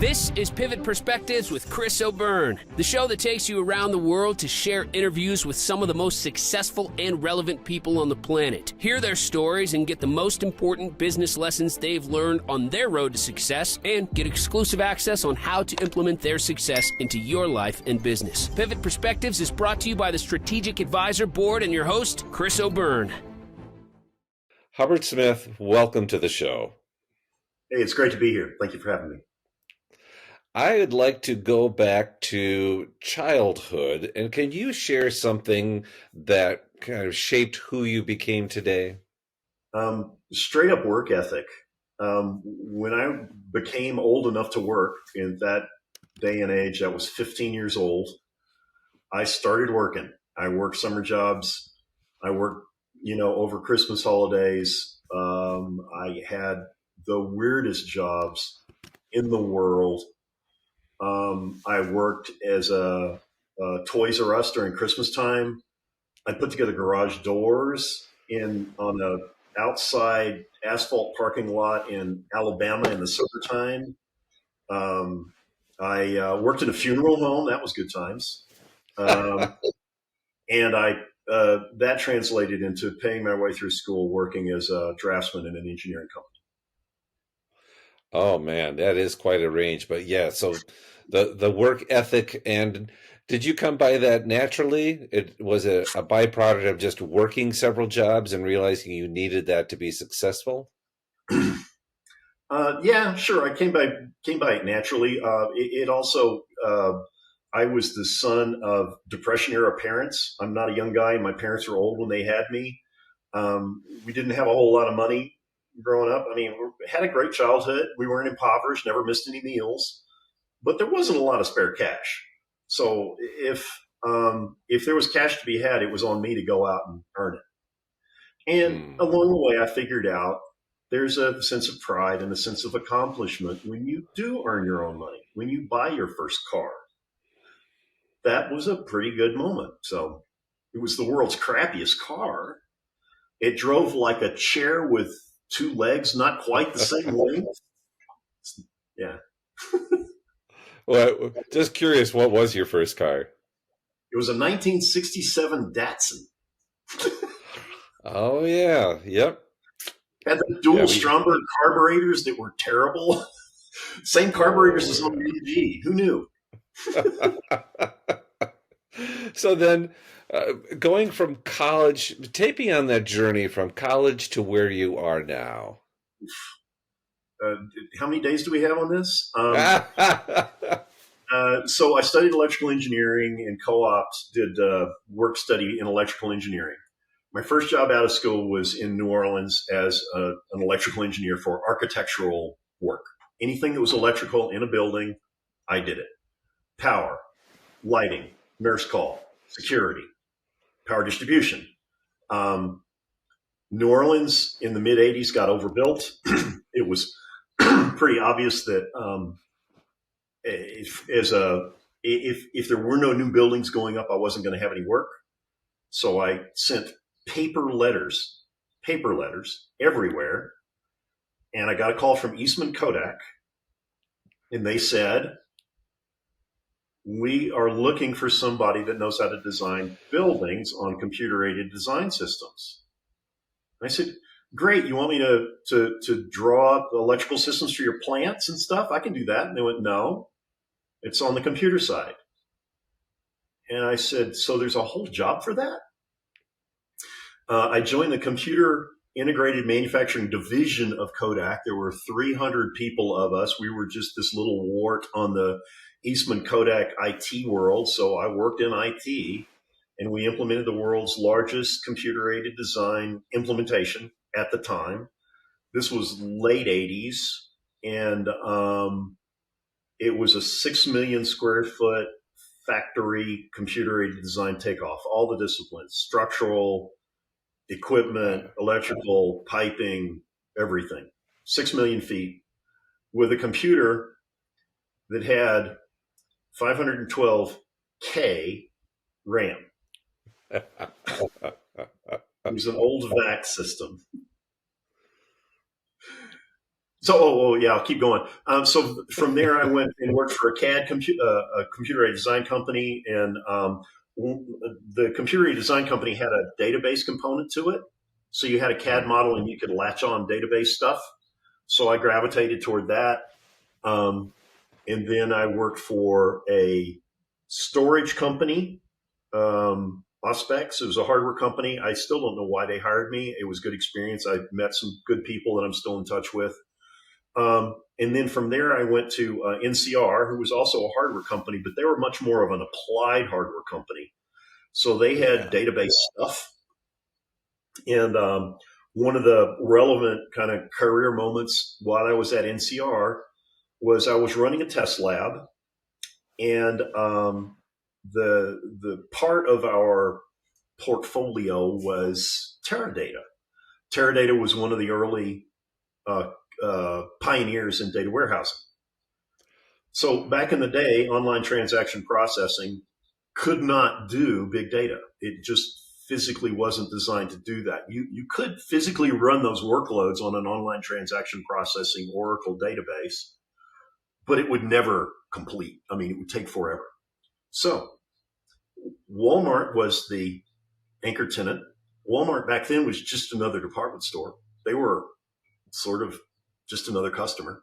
This is Pivot Perspectives with Chris O'Byrne, the show that takes you around the world to share interviews with some of the most successful and relevant people on the planet. Hear their stories and get the most important business lessons they've learned on their road to success, and get exclusive access on how to implement their success into your life and business. Pivot Perspectives is brought to you by the Strategic Advisor Board and your host, Chris O'Byrne. Hubbert Smith, welcome to the show. Hey, it's great to be here. Thank you for having me. I would like to go back to childhood, and can you share something that kind of shaped who you became today? Straight up work ethic. When I became old enough to work in that day and age, I was 15 years old. I started working. I worked summer jobs. I worked, over Christmas holidays. I had the weirdest jobs in the world. I worked as a Toys R Us during Christmas time. I put together garage doors on a outside asphalt parking lot in Alabama in the summertime. I worked in a funeral home. That was good times. And that translated into paying my way through school, working as a draftsman in an engineering company. Oh man, that is quite a range. But yeah, so the work ethic, and did you come by that naturally? It was a byproduct of just working several jobs and realizing you needed that to be successful? Yeah, sure. I came by it naturally. It also, I was the son of Depression era parents. I'm not a young guy. My parents were old when they had me. We didn't have a whole lot of money growing up. I mean, we had a great childhood. We weren't impoverished, never missed any meals, but there wasn't a lot of spare cash. So if there was cash to be had, it was on me to go out and earn it. And along the way, I figured out there's a sense of pride and a sense of accomplishment when you do earn your own money, when you buy your first car. That was a pretty good moment. So it was the world's crappiest car. It drove like a chair with two legs, not quite the same length. Yeah. Well, just curious, what was your first car? It was a 1967 Datsun. Oh yeah, yep. Had the dual Stromberg carburetors that were terrible. Same carburetors as on the AG. Who knew? So then, going from college, take me on that journey from college to where you are now. How many days do we have on this? So I studied electrical engineering and co-ops, did work study in electrical engineering. My first job out of school was in New Orleans as an electrical engineer for architectural work. Anything that was electrical in a building, I did it. Power, lighting, nurse call, security, power distribution. New Orleans in the mid-'80s got overbuilt. It was pretty obvious that if there were no new buildings going up, I wasn't going to have any work. So I sent paper letters everywhere. And I got a call from Eastman Kodak, and they said, we are looking for somebody that knows how to design buildings on computer-aided design systems. And I said, great, you want me to draw up electrical systems for your plants and stuff? I can do that. And they went, no, it's on the computer side. And I said, so there's a whole job for that? I joined the computer integrated manufacturing division of Kodak. There were 300 people of us. We were just this little wart on the Eastman Kodak IT world. So I worked in IT, and we implemented the world's largest computer-aided design implementation at the time. This was late 80s, and it was a 6 million square foot factory computer-aided design takeoff, all the disciplines, structural, equipment, electrical, piping, everything. 6 million feet with a computer that had 512K RAM. It was an old VAX system. Yeah, I'll keep going. So from there, I went and worked for a a computer-aided design company, and the computer-aided design company had a database component to it. So you had a CAD model, and you could latch on database stuff. So I gravitated toward that, and then I worked for a storage company. Auspex. It was a hardware company. I still don't know why they hired me. It was a good experience. I met some good people that I'm still in touch with. And then from there, I went to NCR, who was also a hardware company, but they were much more of an applied hardware company. So they had database stuff. And one of the relevant kind of career moments while I was at NCR was I was running a test lab, and the part of our portfolio was Teradata. Teradata was one of the early pioneers in data warehousing. So back in the day, online transaction processing could not do big data. It just physically wasn't designed to do that. You could physically run those workloads on an online transaction processing Oracle database, but it would never complete. I mean, it would take forever. So Walmart was the anchor tenant. Walmart back then was just another department store. They were sort of just another customer.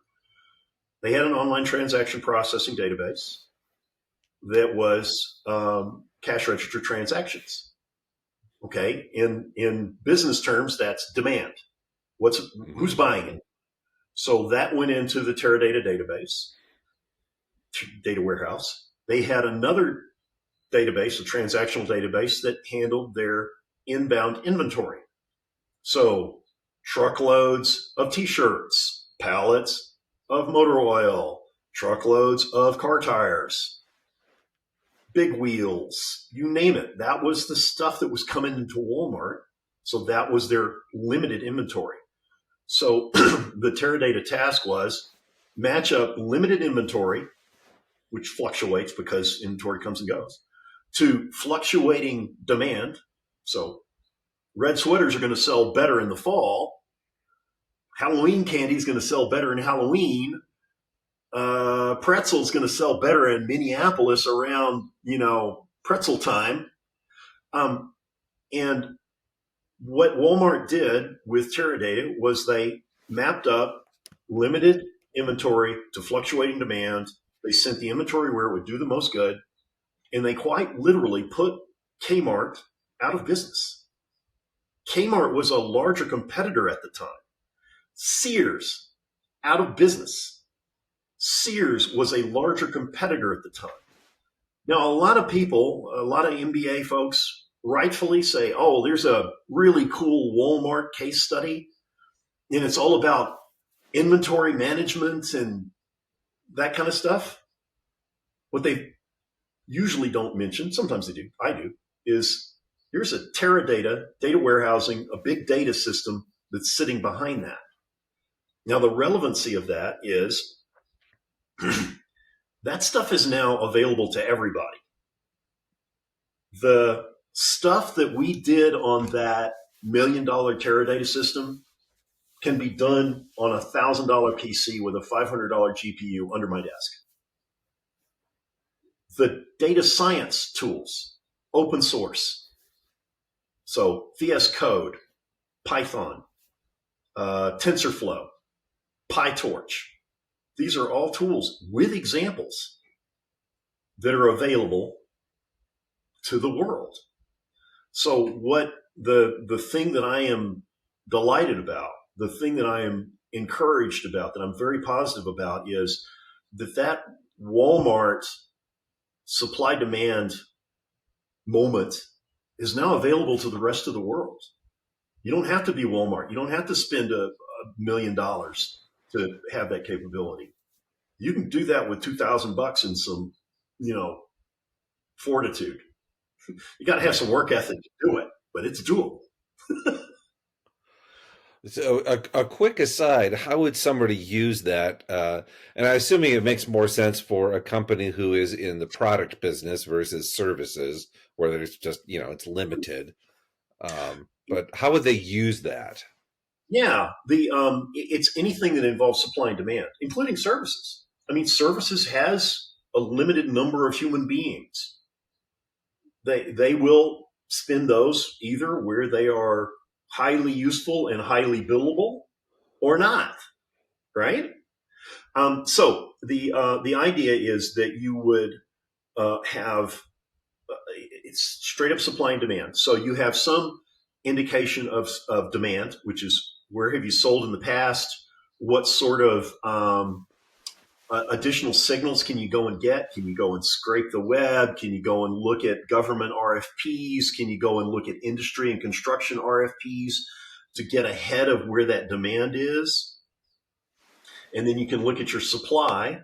They had an online transaction processing database that was cash register transactions. Okay, in business terms, that's demand. Who's buying it? So that went into the Teradata database, data warehouse. They had another database, a transactional database that handled their inbound inventory. So truckloads of T-shirts, pallets of motor oil, truckloads of car tires, big wheels, you name it. That was the stuff that was coming into Walmart. So that was their limited inventory. So the Teradata task was match up limited inventory, which fluctuates because inventory comes and goes, to fluctuating demand. So red sweaters are going to sell better in the fall. Halloween candy is going to sell better in Halloween. Pretzel is going to sell better in Minneapolis around, pretzel time. And what Walmart did with Teradata was they mapped up limited inventory to fluctuating demand. They sent the inventory where it would do the most good. And they quite literally put Kmart out of business. Kmart was a larger competitor at the time. Sears, out of business. Sears was a larger competitor at the time. Now, a lot of people, a lot of MBA folks rightfully say, oh, there's a really cool Walmart case study, and it's all about inventory management and that kind of stuff. What they usually don't mention, sometimes they do, I do, is here's a Teradata, data warehousing, a big data system that's sitting behind that. Now, the relevancy of that is that stuff is now available to everybody. The stuff that we did on that $1 million Teradata system can be done on a $1,000 PC with a $500 GPU under my desk. The data science tools, open source. So VS Code, Python, TensorFlow, PyTorch. These are all tools with examples that are available to the world. So what the thing that I am delighted about, the thing that I am encouraged about, that I'm very positive about, is that Walmart supply demand moment is now available to the rest of the world. You don't have to be Walmart. You don't have to spend $1 million to have that capability. You can do that with $2,000 and some, fortitude. You got to have some work ethic to do it, but it's doable. So a quick aside, how would somebody use that? And I'm assuming it makes more sense for a company who is in the product business versus services, where there's just, it's limited. But how would they use that? Yeah, it's anything that involves supply and demand, including services. I mean, services has a limited number of human beings. They will spend those either where they are highly useful and highly billable or not, right? So the idea is that you would have it's straight up supply and demand. So you have some indication of demand, which is where have you sold in the past? What sort of additional signals can you go and get? Can you go and scrape the web? Can you go and look at government RFPs? Can you go and look at industry and construction RFPs to get ahead of where that demand is? And then you can look at your supply.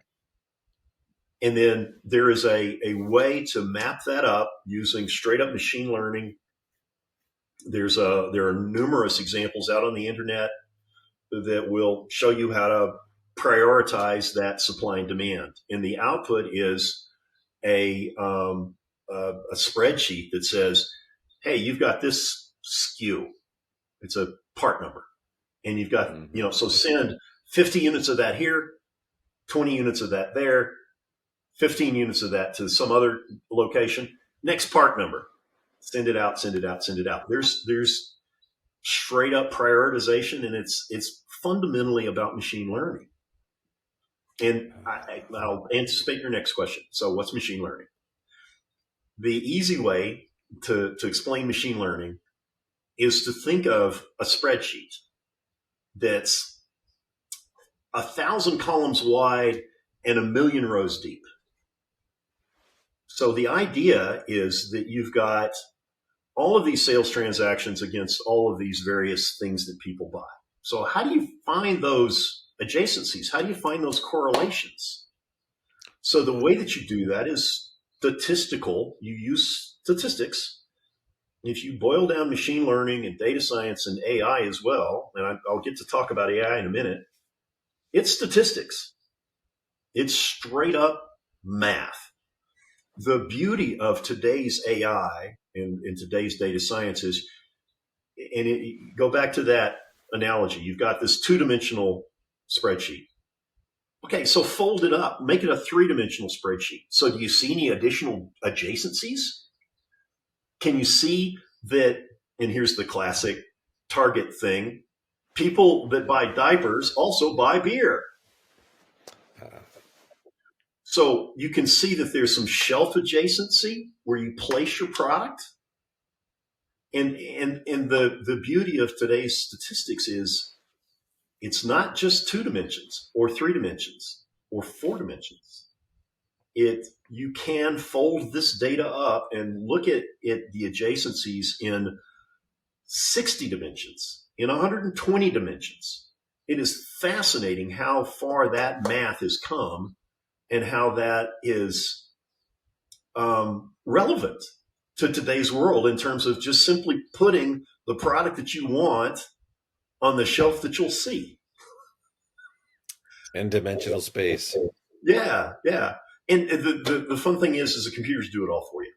And then there is a way to map that up using straight up machine learning. There are numerous examples out on the internet that will show you how to prioritize that supply and demand. And the output is a spreadsheet that says, hey, you've got this SKU. It's a part number. And you've got, so send 50 units of that here, 20 units of that there, 15 units of that to some other location. Next part number. Send it out, send it out, send it out. There's straight up prioritization, and it's fundamentally about machine learning. And I'll anticipate your next question. So what's machine learning? The easy way to explain machine learning is to think of a spreadsheet that's 1,000 columns wide and 1,000,000 rows deep. So the idea is that you've got all of these sales transactions against all of these various things that people buy. So how do you find those adjacencies? How do you find those correlations? So the way that you do that is statistical. You use statistics. If you boil down machine learning and data science and AI as well, and I'll get to talk about AI in a minute, it's statistics. It's straight up math. The beauty of today's AI and today's data science is, and go back to that analogy, you've got this two-dimensional spreadsheet. Okay, so fold it up, make it a three-dimensional spreadsheet. So do you see any additional adjacencies? Can you see that, and here's the classic Target thing, people that buy diapers also buy beer. So you can see that there's some shelf adjacency where you place your product. And the beauty of today's statistics is it's not just 2 dimensions or 3 dimensions or 4 dimensions. You can fold this data up and look at the adjacencies in 60 dimensions, in 120 dimensions. It is fascinating how far that math has come and how that is relevant to today's world in terms of just simply putting the product that you want on the shelf that you'll see. And dimensional space. Yeah. And the fun thing is the computers do it all for you.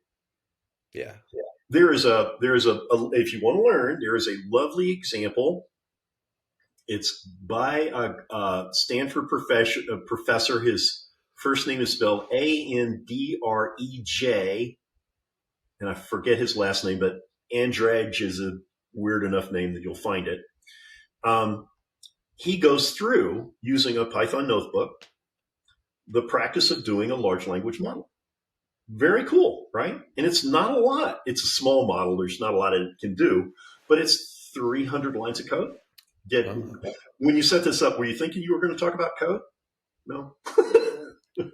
Yeah. There is a if you want to learn, there is a lovely example. It's by a Stanford professor. His first name is spelled Andrej, and I forget his last name, but Andrej is a weird enough name that you'll find it. He goes through, using a Python notebook, the practice of doing a large language model. Very cool, right? And it's not a lot. It's a small model. There's not a lot it can do, but it's 300 lines of code. When you set this up, were you thinking you were going to talk about code? No.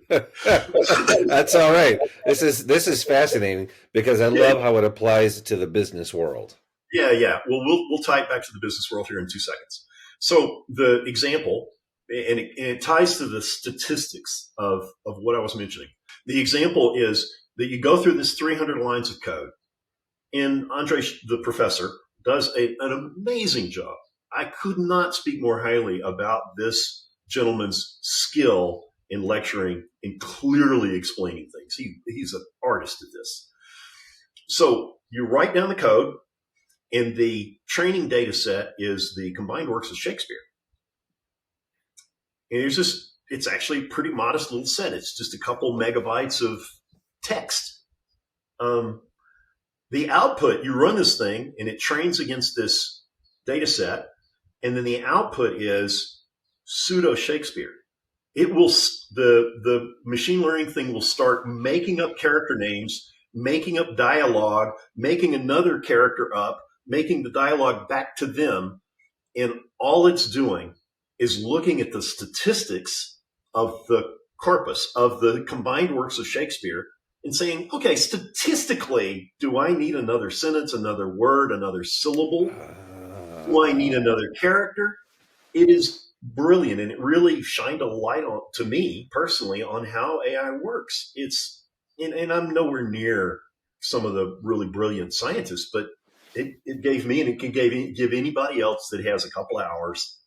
That's all right. This is fascinating because I love how it applies to the business world. Yeah. Well, we'll tie it back to the business world here in 2 seconds. So the example, and it ties to the statistics of what I was mentioning. The example is that you go through this 300 lines of code, and Andrej, the professor, does an amazing job. I could not speak more highly about this gentleman's skill in lecturing and clearly explaining things. He's an artist at this. So you write down the code, And the training data set is the combined works of Shakespeare. And it's actually a pretty modest little set. It's just a couple megabytes of text. The output, you run this thing and it trains against this data set. And then the output is pseudo Shakespeare. It will, the machine learning thing will start making up character names, making up dialogue, making another character up, making the dialogue back to them. And all it's doing is looking at the statistics of the corpus, of the combined works of Shakespeare, and saying, okay, statistically, do I need another sentence, another word, another syllable? Do I need another character? It is brilliant, and it really shined a light on, to me personally, on how AI works. And I'm nowhere near some of the really brilliant scientists, but it gave me, and it can give anybody else that has a couple hours,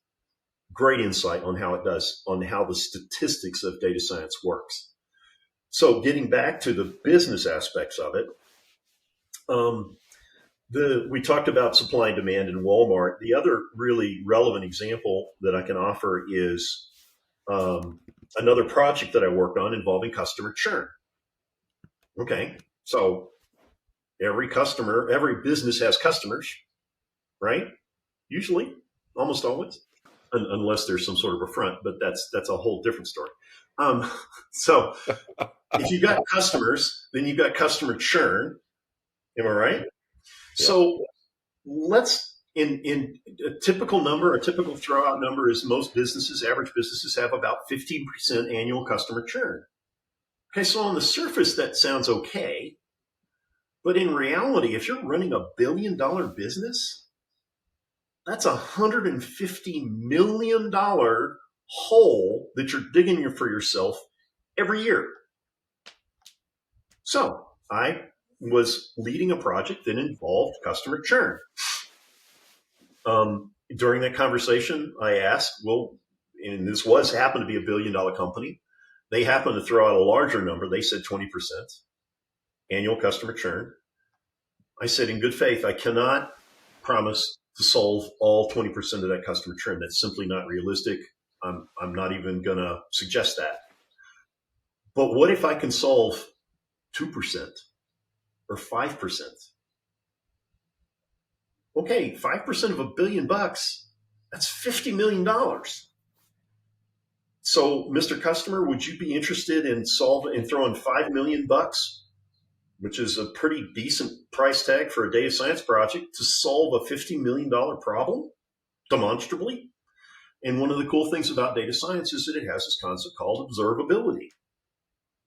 great insight on how it does, on how the statistics of data science works. So getting back to the business aspects of it, we talked about supply and demand in Walmart. The other really relevant example that I can offer is another project that I worked on involving customer churn. Okay, so every business has customers, right? Usually, almost always, unless there's some sort of affront, but that's a whole different story. So if you've got customers, then you've got customer churn. Am I right? Yeah. So let's, in a typical throwout number is most businesses, average businesses have about 15% annual customer churn. Okay, so on the surface, that sounds okay. But in reality, if you're running $1 billion business, that's $150 million hole that you're digging for yourself every year. So I was leading a project that involved customer churn. During that conversation, I asked, well, and this happened to be $1 billion company. They happened to throw out a larger number. They said 20% annual customer churn. I said, in good faith, I cannot promise to solve all 20% of that customer churn. That's simply not realistic. I'm not even going to suggest that. But what if I can solve 2% or 5%? Okay, 5% of $1 billion, that's $50 million. So, Mr. Customer, would you be interested in throwing $5 million, which is a pretty decent price tag for a data science project, to solve a $50 million problem demonstrably? And one of the cool things about data science is that it has this concept called observability,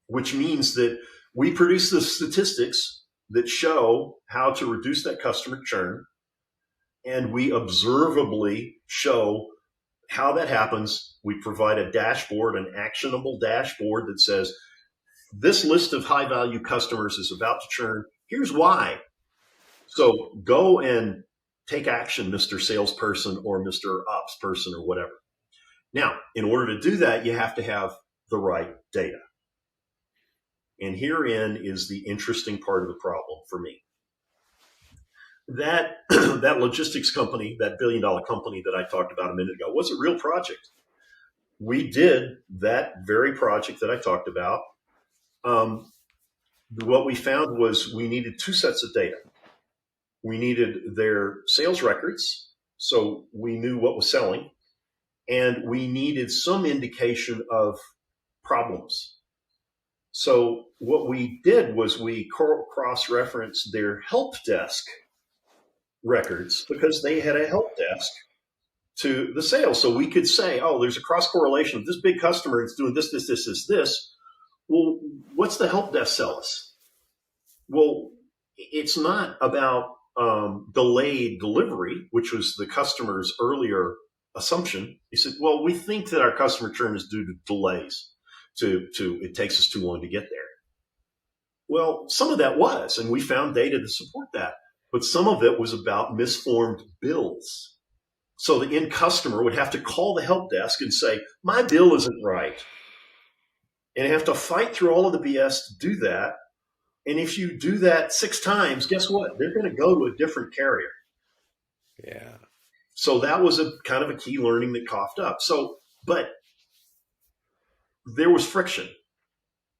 which means that we produce the statistics that show how to reduce that customer churn, and we observably show how that happens. We provide a dashboard, an actionable dashboard that says, this list of high-value customers is about to churn. Here's why. So go and take action, Mr. Salesperson or Mr. Ops person or whatever. Now, in order to do that, you have to have the right data. And herein is the interesting part of the problem for me. That logistics company, that $1 billion company that I talked about a minute ago, was a real project. We did that very project that I talked about. What we found was we needed two sets of data. We needed their sales records, so we knew what was selling, and we needed some indication of problems. So what we did was we cross-referenced their help desk records, because they had a help desk to the sales. So we could say, oh, there's a cross-correlation of this big customer is doing this. Well, what's the help desk sell us? Well, it's not about delayed delivery, which was the customer's earlier assumption. He said, well, we think that our customer churn is due to delays. It takes us too long to get there. Well, some of that was, and we found data to support that. But some of it was about misformed bills. So the end customer would have to call the help desk and say, my bill isn't right. And have to fight through all of the BS to do that. And if you do that 6 times, guess what? They're going to go to a different carrier. Yeah. So that was a kind of a key learning that coughed up. But there was friction,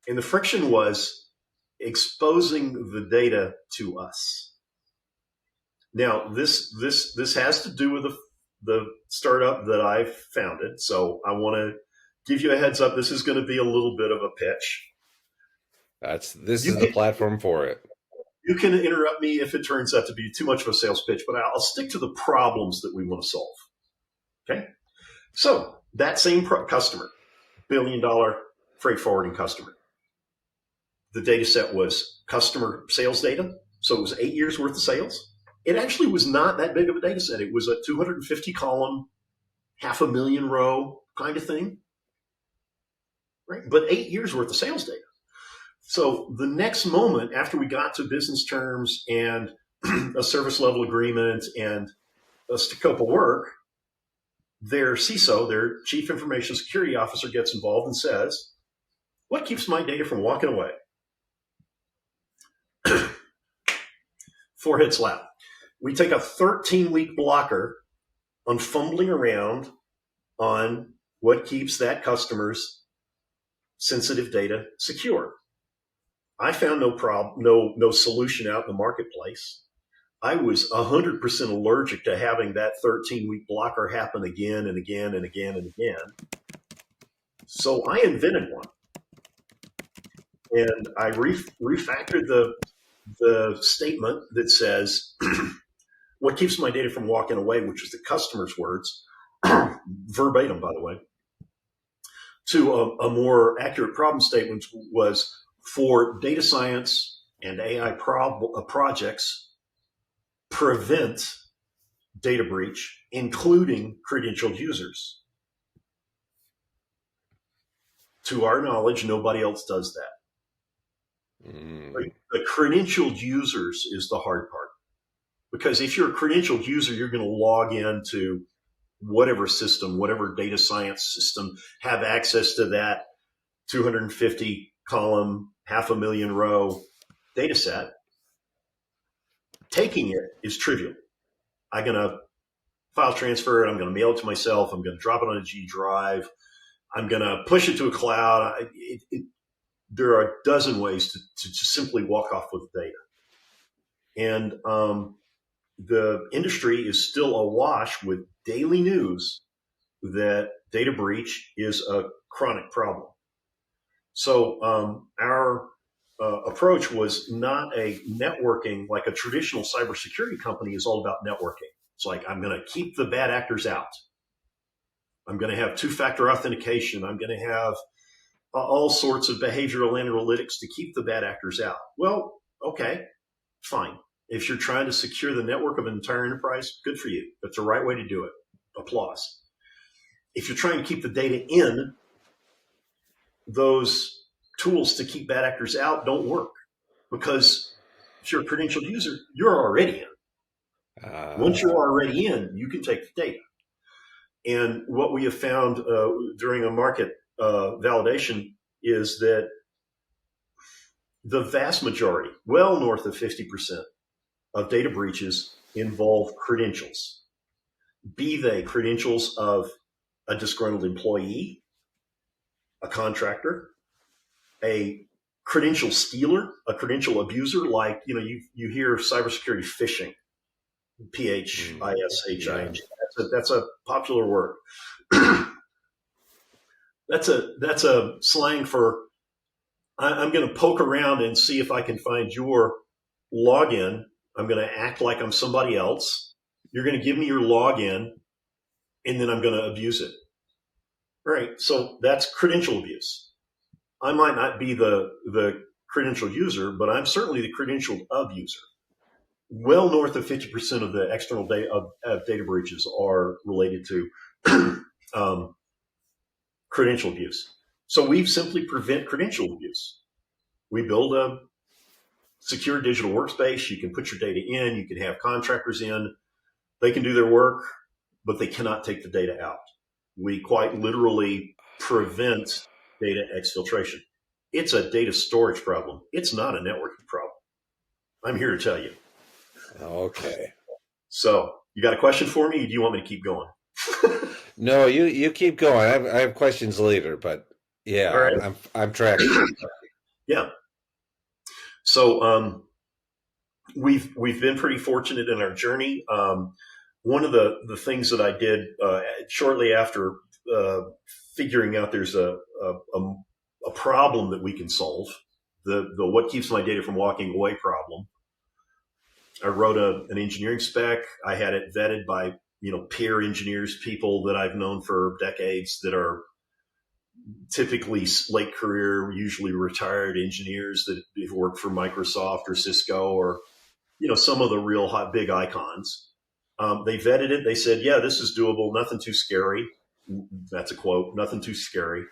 and the friction was exposing the data to us. Now, this has to do with the startup that I founded. So I want to give you a heads up. This is going to be a little bit of a pitch. This is the platform for it. You can interrupt me if it turns out to be too much of a sales pitch, but I'll stick to the problems that we want to solve. Okay. So that same customer, $1 billion freight forwarding customer, the data set was customer sales data. So it was 8 years worth of sales. It actually was not that big of a data set. It was a 250 column, 500,000 row kind of thing. Right. But 8 years worth of sales data. So the next moment after we got to business terms and a service level agreement and a scope of work, their CISO, their chief information security officer, gets involved and says, what keeps my data from walking away? Forehead slap. We take a 13-week blocker on fumbling around on what keeps that customer's sensitive data secure. I found no solution out in the marketplace. I was 100% allergic to having that 13-week blocker happen again and again and again and again. So I invented one. And I refactored the statement that says, what keeps my data from walking away, which is the customer's words, verbatim, by the way, to a more accurate problem statement was, for data science and AI projects, prevent data breach, including credentialed users. To our knowledge, nobody else does that. The credentialed users is the hard part. Because if you're a credentialed user, you're going to log into whatever system, whatever data science system, have access to that 250 column, 500,000 row data set. Taking it is trivial. I'm going to file transfer it. I'm going to mail it to myself. I'm going to drop it on a G drive. I'm going to push it to a cloud. There are a dozen ways to simply walk off with the data. And the industry is still awash with daily news that data breach is a chronic problem. So our approach was not a networking, like a traditional cybersecurity company is all about networking. It's like, I'm going to keep the bad actors out. I'm going to have two-factor authentication. I'm going to have all sorts of behavioral analytics to keep the bad actors out. Well, okay, fine. If you're trying to secure the network of an entire enterprise, good for you. That's the right way to do it. Applause. If you're trying to keep the data in, those tools to keep bad actors out don't work, because if you're a credentialed user, you're already in. Once you're already in, you can take the data. And what we have found during a market validation is that the vast majority, well north of 50% of data breaches involve credentials, be they credentials of a disgruntled employee, a contractor, a credential stealer, a credential abuser, like, you hear cybersecurity phishing, phishing. That's a popular word. That's a slang for, I'm going to poke around and see if I can find your login. I'm going to act like I'm somebody else. You're going to give me your login, and then I'm going to abuse it. Right. So that's credential abuse. I might not be the credentialed user, but I'm certainly the credentialed abuser. Well north of 50% of the external data breaches are related to credential abuse. So we simply prevent credential abuse. We build a secure digital workspace. You can put your data in. You can have contractors in. They can do their work, but they cannot take the data out. We quite literally prevent data exfiltration. It's a data storage problem. It's not a networking problem. I'm here to tell you. Okay. So You got a question for me? Or do you want me to keep going? No, you keep going. I have questions later, but yeah, All right. I'm tracking. Yeah. So we've been pretty fortunate in our journey. One of the things that I did shortly after figuring out there's a problem that we can solve, the what keeps my data from walking away problem. I wrote an engineering spec. I had it vetted by peer engineers, people that I've known for decades that are typically late career, usually retired engineers that have worked for Microsoft or Cisco or some of the real hot big icons. They vetted it. They said, yeah, this is doable. Nothing too scary. That's a quote. Nothing too scary.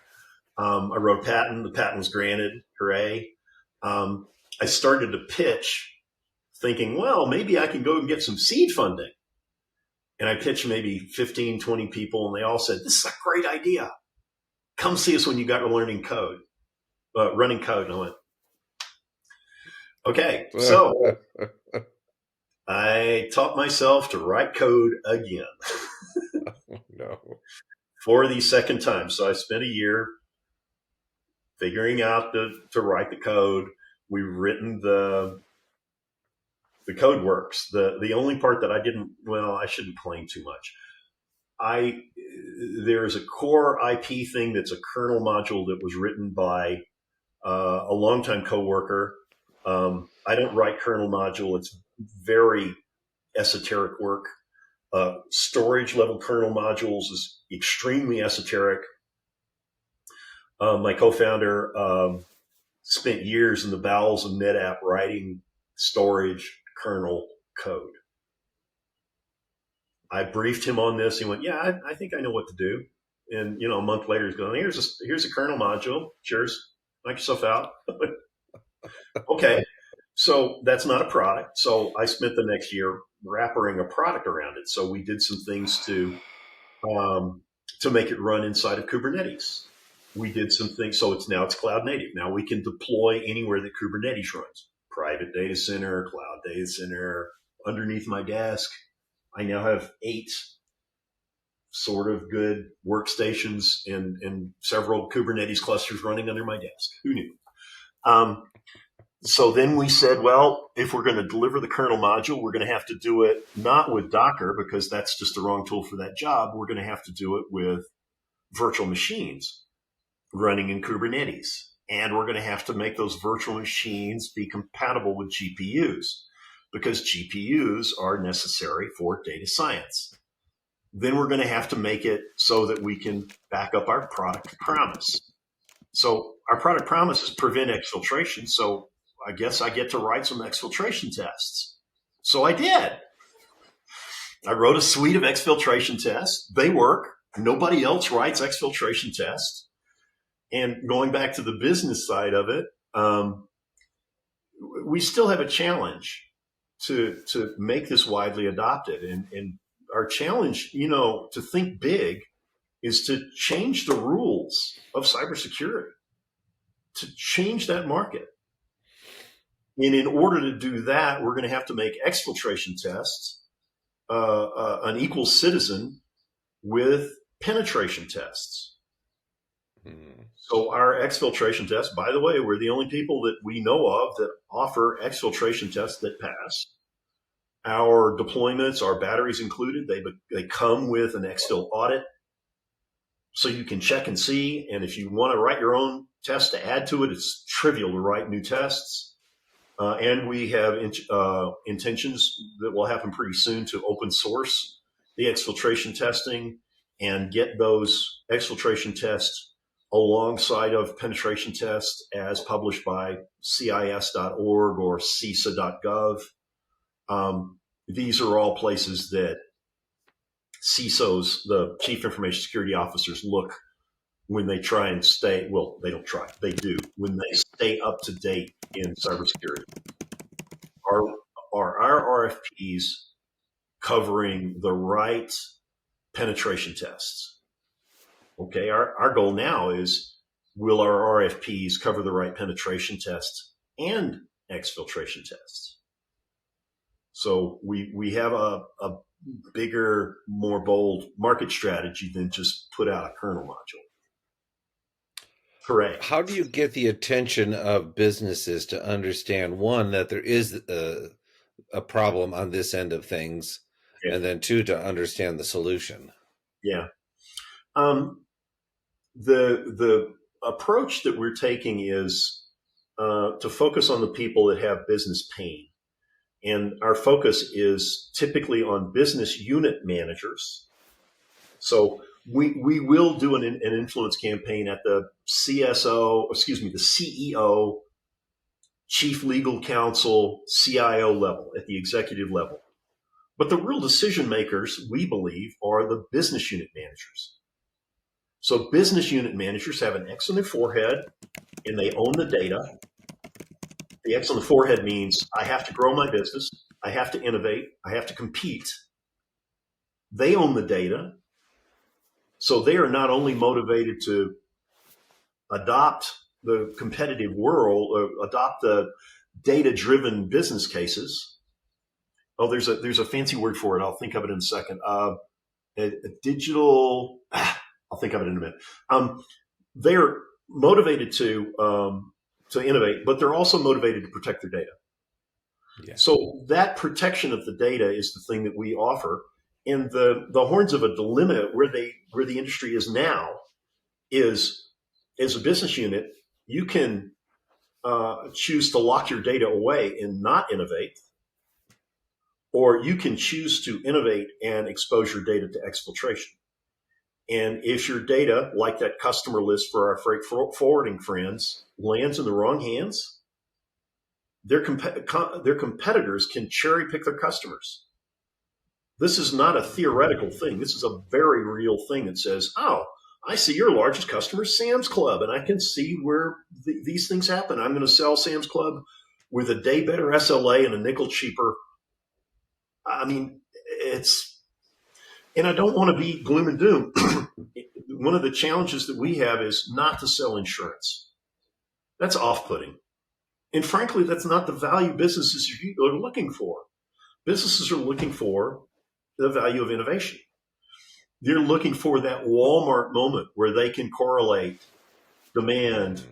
I wrote a patent. The patent was granted. Hooray. I started to pitch thinking, well, maybe I can go and get some seed funding. And I pitched maybe 15, 20 people, and they all said, this is a great idea. Come see us when you got to running code. And I went, okay. So I taught myself to write code again. No. For the second time. So I spent a year figuring out to write the code. We've written the code works. The only part that I didn't, well, I shouldn't claim too much. There's a core IP thing that's a kernel module that was written by a longtime coworker. I don't write kernel module. It's very esoteric work. Storage level kernel modules is extremely esoteric. My co-founder spent years in the bowels of NetApp writing storage kernel code. I briefed him on this. He went, yeah, I think I know what to do. And, a month later, he's going, here's a kernel module. Cheers. Knock yourself out. Okay. So that's not a product. So I spent the next year wrapping a product around it. So we did some things to make it run inside of Kubernetes. We did some things. So it's cloud native. Now we can deploy anywhere that Kubernetes runs. Private data center, cloud data center, underneath my desk. I now have 8 sort of good workstations and several Kubernetes clusters running under my desk. Who knew? So then we said, well, if we're going to deliver the kernel module, we're going to have to do it not with Docker because that's just the wrong tool for that job. We're going to have to do it with virtual machines running in Kubernetes. And we're going to have to make those virtual machines be compatible with GPUs because GPUs are necessary for data science. Then we're going to have to make it so that we can back up our product promise. So our product promise is prevent exfiltration. So I guess I get to write some exfiltration tests. So I did. I wrote a suite of exfiltration tests. They work. Nobody else writes exfiltration tests. And going back to the business side of it, we still have a challenge to make this widely adopted. And our challenge, to think big is to change the rules of cybersecurity, to change that market. And in order to do that, we're going to have to make exfiltration tests an equal citizen with penetration tests. So our exfiltration tests, by the way, we're the only people that we know of that offer exfiltration tests that pass. Our deployments, our batteries included, they come with an exfil audit. So you can check and see. And if you want to write your own test to add to it, it's trivial to write new tests. And we have intentions that will happen pretty soon to open source the exfiltration testing and get those exfiltration tests alongside of penetration tests as published by CIS.org or CISA.gov. These are all places that CISOs, the Chief Information Security Officers, look when they try and stay, well, they don't try, they do, when they stay up to date in cybersecurity. Are our RFPs covering the right penetration tests? Okay, our goal now is, will our RFPs cover the right penetration tests and exfiltration tests? So we have a bigger, more bold market strategy than just put out a kernel module. Hooray. How do you get the attention of businesses to understand, one, that there is a problem on this end of things, Yeah. and then two, to understand the solution? Yeah. The approach that we're taking is to focus on the people that have business pain. And our focus is typically on business unit managers. So we will do an influence campaign at the the CEO, chief legal counsel, CIO level, at the executive level. But the real decision makers, we believe, are the business unit managers. So business unit managers have an X on their forehead and they own the data. The X on the forehead means I have to grow my business, I have to innovate, I have to compete. They own the data. So they are not only motivated to adopt the competitive world, or adopt the data-driven business cases. Oh, there's a fancy word for it. I'll think of it in a second. A digital. I'll think of it in a minute. They're motivated to innovate, but they're also motivated to protect their data. Yeah. So that protection of the data is the thing that we offer. And the horns of a dilemma where the industry is now is, as a business unit, you can choose to lock your data away and not innovate, or you can choose to innovate and expose your data to exfiltration. And if your data, like that customer list for our freight forwarding friends, lands in the wrong hands, their competitors can cherry pick their customers. This is not a theoretical thing. This is a very real thing that says, oh, I see your largest customer is Sam's Club, and I can see where these things happen. I'm going to sell Sam's Club with a day better SLA and a nickel cheaper. I mean, and I don't want to be gloom and doom. One of the challenges that we have is not to sell insurance. That's off-putting. And frankly, that's not the value businesses are looking for. Businesses are looking for the value of innovation. They're looking for that Walmart moment where they can correlate demand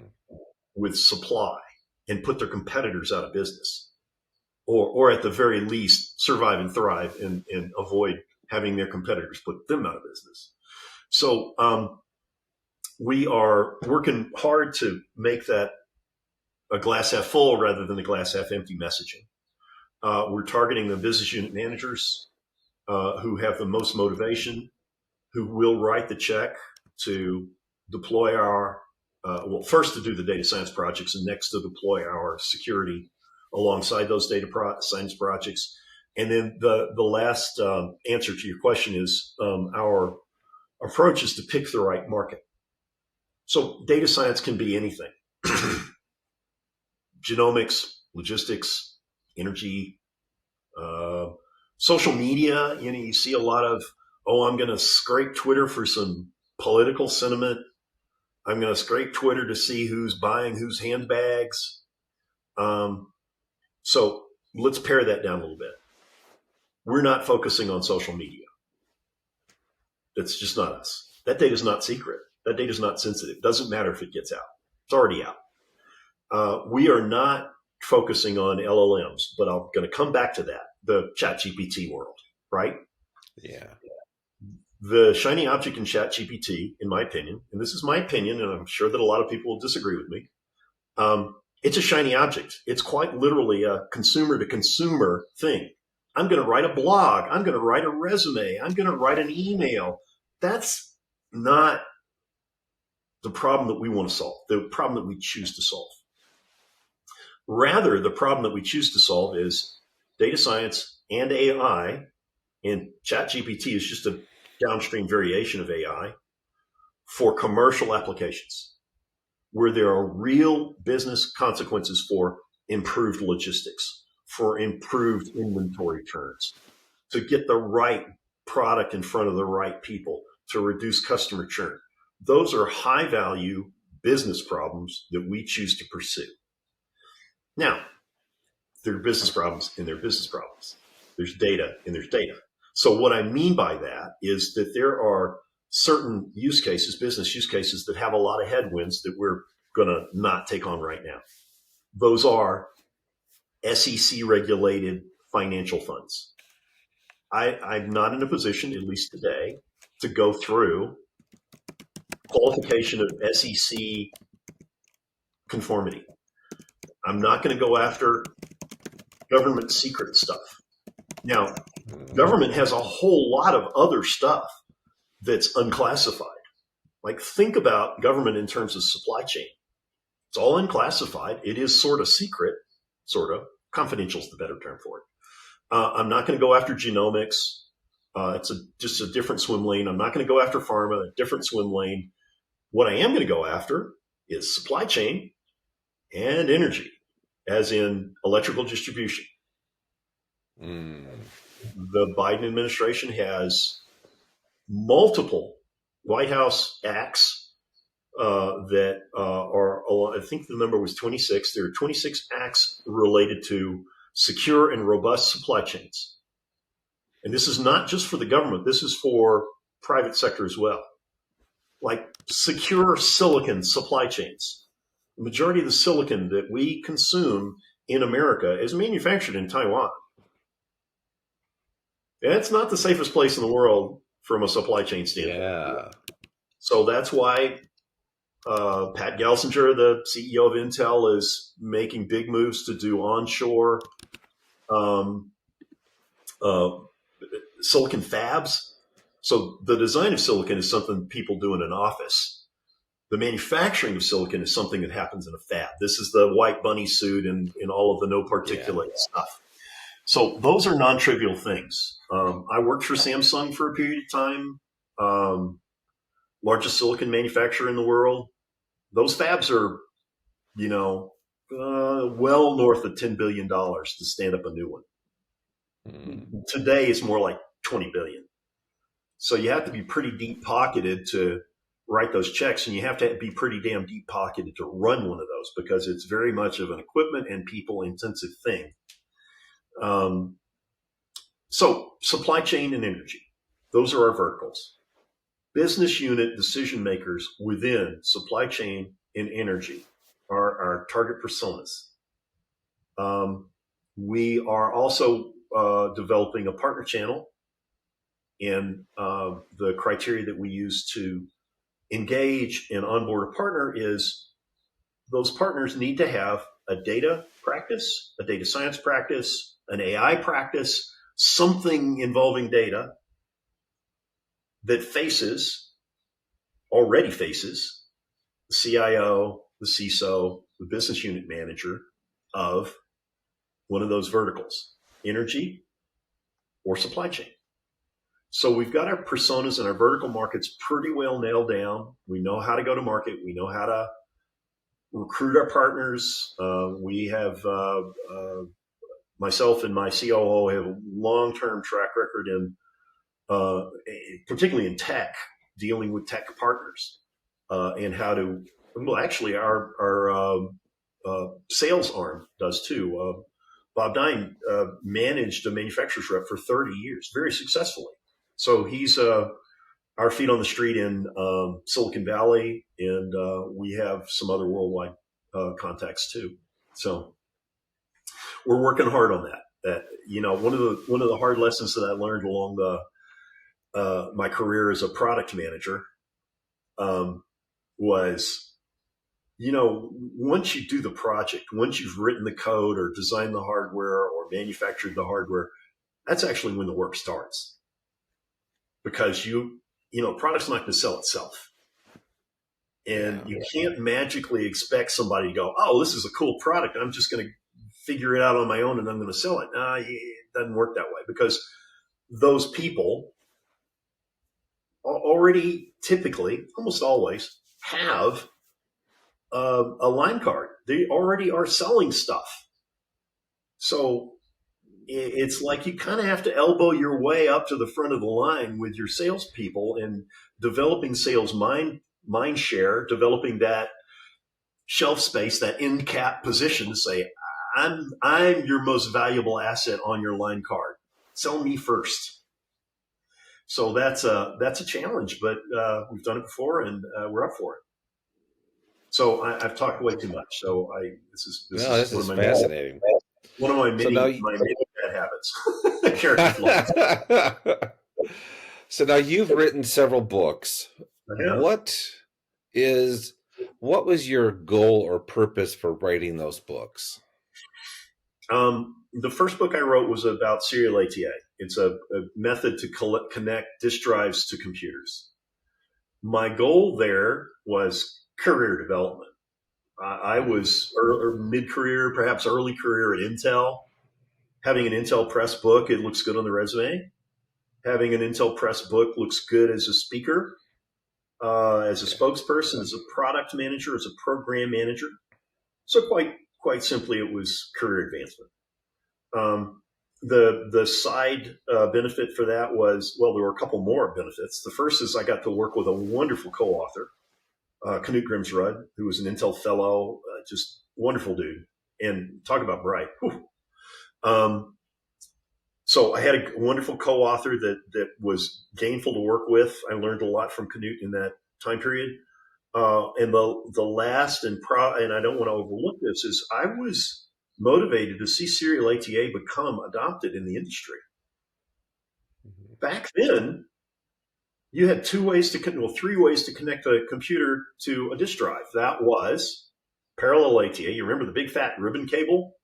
with supply and put their competitors out of business, or at the very least survive and thrive and avoid having their competitors put them out of business. So we are working hard to make that a glass half full rather than a glass half empty messaging. We're targeting the business unit managers who have the most motivation, who will write the check to deploy our, first to do the data science projects and next to deploy our security alongside those data science projects. And then the last answer to your question is our approach is to pick the right market. So data science can be anything. Genomics, logistics, energy, social media. You see a lot of, I'm going to scrape Twitter for some political sentiment. I'm going to scrape Twitter to see who's buying whose handbags. So let's pare that down a little bit. We're not focusing on social media. That's just not us. That data is not secret. That data is not sensitive. It doesn't matter if it gets out. It's already out. We are not focusing on LLMs, but I'm going to come back to that, the ChatGPT world, right? Yeah. The shiny object in ChatGPT, in my opinion, and this is my opinion, and I'm sure that a lot of people will disagree with me, it's a shiny object. It's quite literally a consumer-to-consumer thing. I'm going to write a blog. I'm going to write a resume. I'm going to write an email. That's not the problem that we want to solve, the problem that we choose to solve. Rather, the problem that we choose to solve is data science and AI, and ChatGPT is just a downstream variation of AI for commercial applications where there are real business consequences for improved logistics, for improved inventory turns, to get the right product in front of the right people, to reduce customer churn. Those are high value business problems that we choose to pursue. Now, there are business problems and there are business problems. There's data and there's data. So what I mean by that is that there are certain use cases, business use cases, that have a lot of headwinds that we're going to not take on right now. Those are SEC regulated financial funds. I'm not in a position, at least today, to go through qualification of SEC conformity. I'm not going to go after government secret stuff. Now, government has a whole lot of other stuff that's unclassified. Like, think about government in terms of supply chain. It's all unclassified. It is sort of secret, sort of. Confidential is the better term for it. I'm not going to go after genomics. It's just a different swim lane. I'm not going to go after pharma, a different swim lane. What I am going to go after is supply chain and energy, as in electrical distribution. The Biden administration has multiple White House acts that are, I think the number was 26. There are 26 acts related to secure and robust supply chains. And this is not just for the government. This is for private sector as well. Like secure silicon supply chains. The majority of the silicon that we consume in America is manufactured in Taiwan. And it's not the safest place in the world from a supply chain standpoint. Yeah. So that's why Pat Gelsinger, the CEO of Intel, is making big moves to do onshore silicon fabs. So the design of silicon is something people do in an office. The manufacturing of silicon is something that happens in a fab. This is the white bunny suit and all of the no particulate stuff. So those are non-trivial things. I worked for Samsung for a period of time, largest silicon manufacturer in the world. Those fabs are, well north of $10 billion to stand up a new one. Today, it's more like $20 billion. So you have to be pretty deep pocketed to write those checks, and you have to be pretty damn deep pocketed to run one of those, because it's very much of an equipment and people intensive thing. So supply chain and energy, those are our verticals. Business unit decision makers within supply chain and energy are our target personas. We are also developing a partner channel, and the criteria that we use to engage and onboard a partner is those partners need to have a data practice, a data science practice, an AI practice, something involving data that already faces the CIO, the CISO, the business unit manager of one of those verticals, energy or supply chain. So we've got our personas and our vertical markets pretty well nailed down. We know how to go to market. We know how to recruit our partners. We have, myself and my COO have a long-term track record in, particularly in tech, dealing with tech partners, and how to, well, actually our sales arm does too. Bob Dine managed a manufacturer's rep for 30 years, very successfully. So he's our feet on the street in Silicon Valley, and we have some other worldwide contacts too. So we're working hard on that. One of the hard lessons that I learned along my career as a product manager was, once you do the project, once you've written the code or designed the hardware or manufactured the hardware, that's actually when the work starts. Because product's not going to sell itself. And you can't magically expect somebody to go, oh, this is a cool product, I'm just going to figure it out on my own and I'm going to sell it. It doesn't work that way, because those people already typically, almost always, have a line card. They already are selling stuff. So it's like you kind of have to elbow your way up to the front of the line with your salespeople and developing sales mind share, developing that shelf space, that end cap position to say, I'm your most valuable asset on your line card. Sell me first. So that's a challenge, but we've done it before, and we're up for it. So I've talked way too much. So this No, is this is fascinating. one of my So now, many bad habits, character flaws. so now you've written several books. Yeah. What was your goal or purpose for writing those books? The first book I wrote was about serial ATA. It's a method to connect disk drives to computers. My goal there was career development. I was mid-career, perhaps early career at Intel. Having an Intel Press book, it looks good on the resume. Having an Intel Press book looks good as a speaker, as a spokesperson, as a product manager, as a program manager. So quite simply, it was career advancement. The side benefit for that was, well, there were a couple more benefits. The first is I got to work with a wonderful co-author, Knut Grimsrud, who was an Intel fellow, just wonderful dude, and talk about bright. So I had a wonderful co-author that was gainful to work with. I learned a lot from Knut in that time period. And the last and I don't want to overlook this, is I was motivated to see serial ATA become adopted in the industry. Back then, you had three ways to connect a computer to a disk drive. That was parallel ATA. You remember the big fat ribbon cable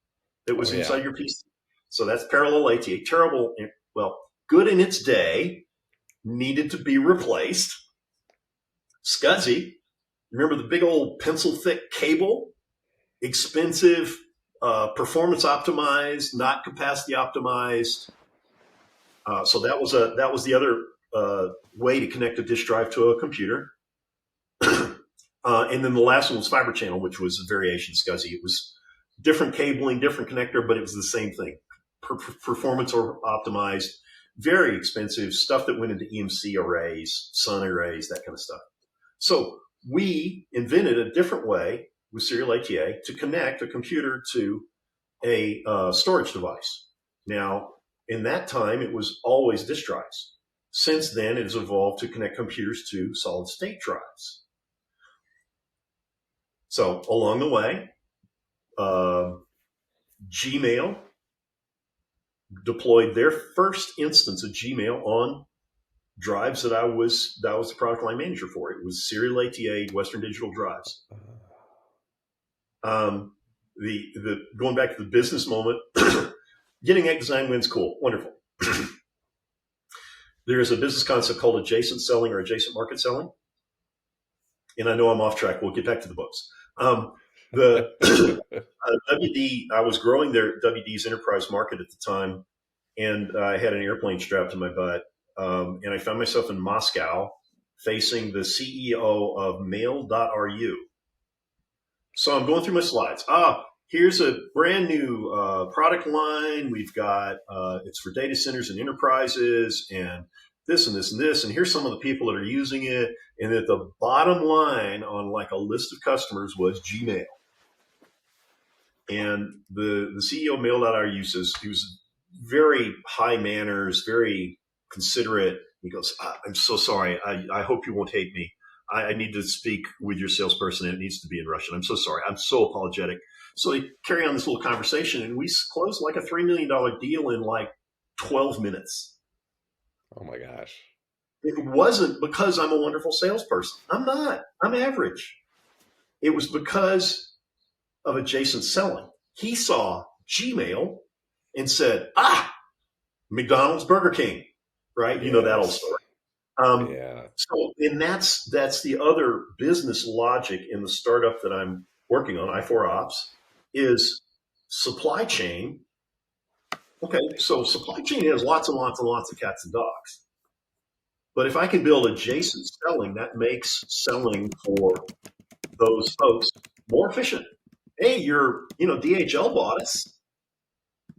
that was inside your PC? So that's parallel ATA. Terrible, well, good in its day, needed to be replaced. SCSI. Remember the big old pencil thick cable? Expensive, performance optimized, not capacity optimized. So that was the other way to connect a disk drive to a computer. And then the last one was fiber channel, which was a variation of SCSI. It was different cabling, different connector, but it was the same thing. Performance or optimized, very expensive stuff that went into EMC arrays, sun arrays, that kind of stuff. So we invented a different way with serial ATA to connect a computer to a storage device. Now, in that time, it was always disk drives. Since then, it has evolved to connect computers to solid state drives. So along the way, Gmail deployed their first instance of Gmail on drives that I was the product line manager for. It was serial ATA Western Digital drives. The going back to the business moment, getting X design wins, cool, wonderful. There is a business concept called adjacent selling or adjacent market selling. And I know I'm off track. We'll get back to the books. The WD, I was growing their WD's enterprise market at the time, and I had an airplane strapped to my butt. And I found myself in Moscow facing the CEO of mail.ru. So I'm going through my slides. Here's a brand new product line. We've got, it's for data centers and enterprises and this and this and this. And here's some of the people that are using it. And at the bottom line on like a list of customers was Gmail. And the CEO of mail.ru says, he was very high manners, very considerate. He goes, I'm so sorry. I hope you won't hate me. I need to speak with your salesperson, and it needs to be in Russian. I'm so sorry. I'm so apologetic. So they carry on this little conversation, and we closed like a $3 million deal in like 12 minutes. Oh my gosh. It wasn't because I'm a wonderful salesperson. I'm not. I'm average. It was because of adjacent selling. He saw Gmail and said, McDonald's, Burger King, right? You know that old story. So, and that's the other business logic in the startup that I'm working on, I4 Ops, is supply chain. Okay, so supply chain has lots and lots and lots of cats and dogs. But if I can build adjacent selling, that makes selling for those folks more efficient. Hey, DHL bought us.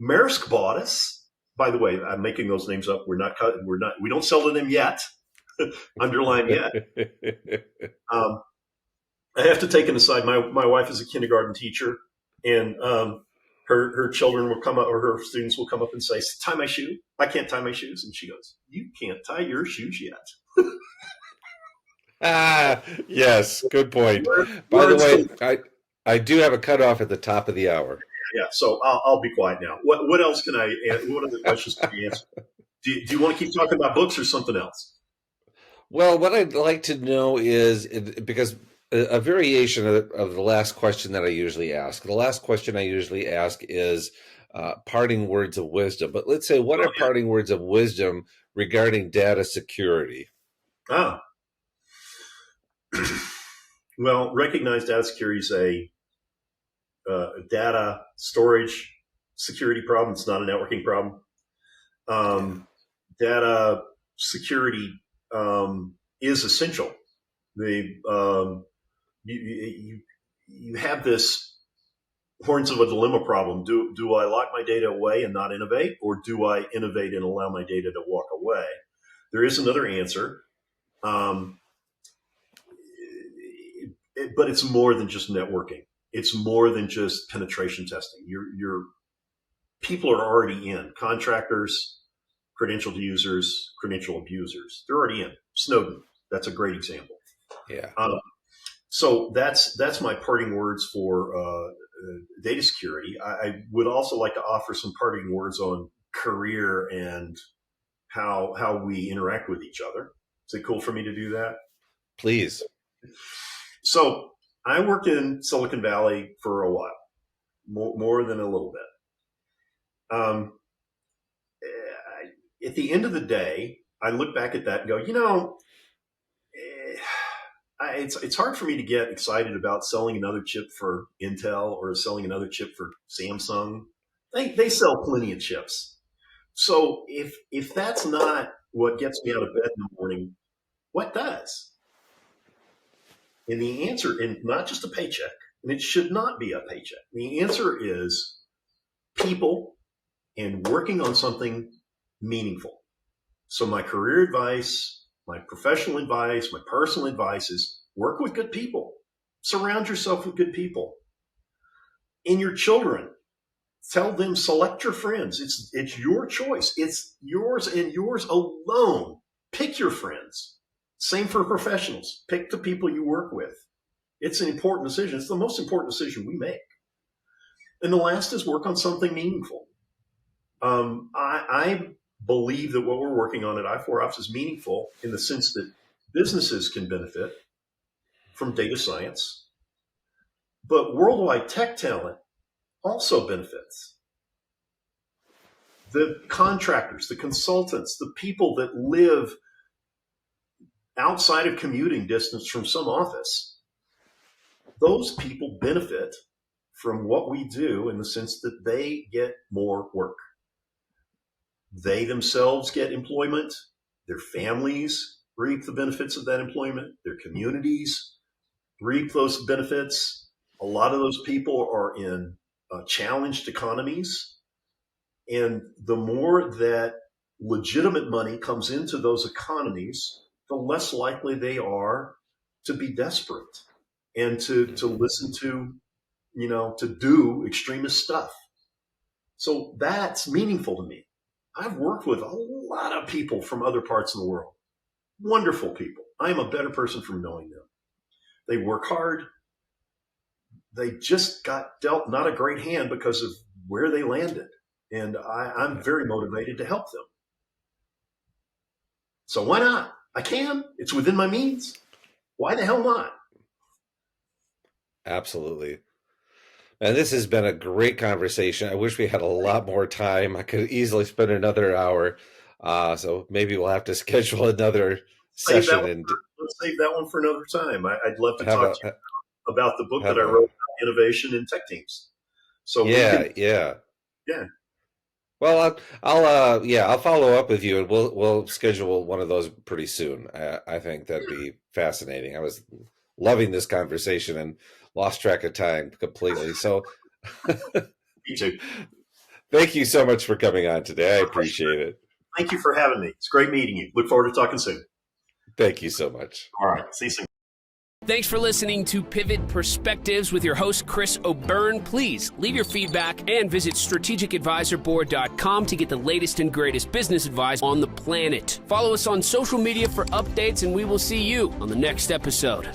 Maersk bought us. By the way, I'm making those names up. We don't sell to them yet. Underline yet. I have to take an aside. My wife is a kindergarten teacher, and her children will come up, or her students will come up and say, "Tie my shoe." I can't tie my shoes, and she goes, "You can't tie your shoes yet." Ah, yes, good point. By the Words way, to, I do have a cutoff at the top of the hour. yeah. So I'll be quiet now. What else can I? What other questions can you answer? Do you want to keep talking about books or something else? Well, what I'd like to know is because a variation of the last question that I usually ask. The last question I usually ask is parting words of wisdom. But let's say, what are parting words of wisdom regarding data security? Ah, well, recognize data security is a data storage security problem. It's not a networking problem. Data security is essential. You have this horns of a dilemma problem. Do I lock my data away and not innovate, or do I innovate and allow my data to walk away? There is another answer, but it's more than just networking. It's more than just penetration testing. Your people are already in. Contractors, credentialed users, credential abusers. They're already in. Snowden, that's a great example. Yeah. So that's my parting words for data security. I would also like to offer some parting words on career and how we interact with each other. Is it cool for me to do that? Please. So I worked in Silicon Valley for a while, more than a little bit. At the end of the day, I look back at that and go, it's hard for me to get excited about selling another chip for Intel or selling another chip for Samsung. They sell plenty of chips. So if that's not what gets me out of bed in the morning, what does? And the answer, and not just a paycheck, and it should not be a paycheck. The answer is people and working on something meaningful. So my career advice, my professional advice, my personal advice is work with good people. Surround yourself with good people. And your children, tell them, select your friends. It's your choice. It's yours and yours alone. Pick your friends. Same for professionals. Pick the people you work with. It's an important decision. It's the most important decision we make. And the last is work on something meaningful. I believe that what we're working on at I4Ops is meaningful in the sense that businesses can benefit from data science, but worldwide tech talent also benefits. The contractors, the consultants, the people that live outside of commuting distance from some office, those people benefit from what we do in the sense that they get more work. They themselves get employment. Their families reap the benefits of that employment. Their communities reap those benefits. A lot of those people are in challenged economies. And the more that legitimate money comes into those economies, the less likely they are to be desperate and to listen to, to do extremist stuff. So that's meaningful to me. I've worked with a lot of people from other parts of the world. Wonderful people. I am a better person for knowing them. They work hard. They just got dealt not a great hand because of where they landed. And I'm very motivated to help them. So why not? I can. It's within my means. Why the hell not? Absolutely. And this has been a great conversation. I wish we had a lot more time. I could easily spend another hour. So maybe we'll have to schedule another session. Let's save that one for another time. I'd love to talk to you about the book that I wrote about innovation in tech teams. So yeah. Well, I'll follow up with you, and we'll schedule one of those pretty soon. I think that'd be fascinating. I was loving this conversation and lost track of time completely. So, me too. Thank you so much for coming on today. I appreciate it. Thank you for having me. It's great meeting you. Look forward to talking soon. Thank you so much. All right. See you soon. Thanks for listening to Pivot Perspectives with your host, Chris O'Byrne. Please leave your feedback and visit strategicadvisorboard.com to get the latest and greatest business advice on the planet. Follow us on social media for updates, and we will see you on the next episode.